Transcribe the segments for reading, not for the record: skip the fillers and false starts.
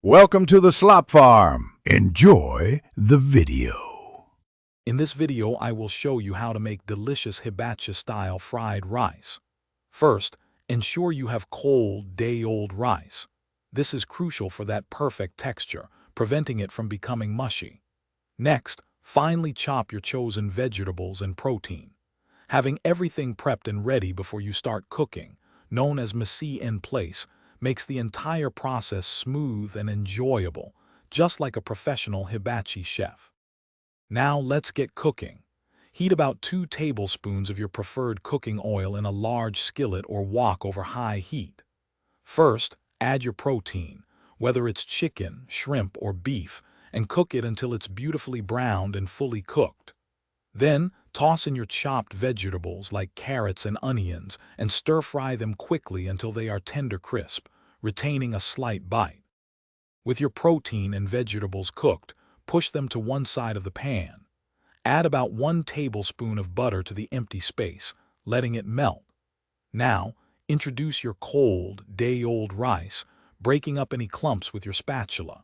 Welcome to the Slop Farm. Enjoy the video. In this video, I will show you how to make delicious hibachi-style fried rice. First, ensure you have cold, day-old rice. This is crucial for that perfect texture, preventing it from becoming mushy. Next, finely chop your chosen vegetables and protein. Having everything prepped and ready before you start cooking, known as mise en place, makes the entire process smooth and enjoyable, just like a professional hibachi chef. Now let's get cooking. Heat about 2 tablespoons of your preferred cooking oil in a large skillet or wok over high heat. First, add your protein, whether it's chicken, shrimp, or beef, and cook it until it's beautifully browned and fully cooked. Then, toss in your chopped vegetables like carrots and onions and stir-fry them quickly until they are tender crisp, retaining a slight bite. With your protein and vegetables cooked, push them to one side of the pan. Add about 1 tablespoon of butter to the empty space, letting it melt. Now, introduce your cold, day-old rice, breaking up any clumps with your spatula.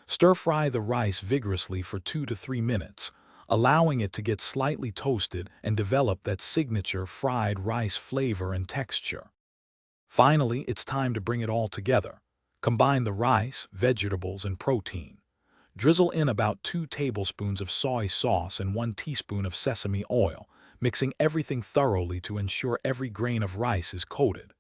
Stir-fry the rice vigorously for 2 to 3 minutes, allowing it to get slightly toasted and develop that signature fried rice flavor and texture. Finally, it's time to bring it all together. Combine the rice, vegetables, and protein. Drizzle in about 2 tablespoons of soy sauce and 1 teaspoon of sesame oil, mixing everything thoroughly to ensure every grain of rice is coated.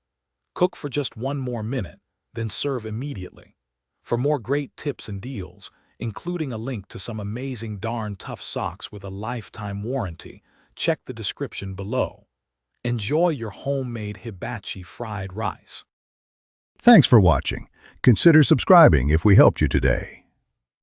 Cook for just 1 more minute, then serve immediately. For more great tips and deals, including a link to some amazing darn tough socks with a lifetime warranty, check the description below. Enjoy your homemade hibachi fried rice. Thanks for watching. Consider subscribing if we helped you today.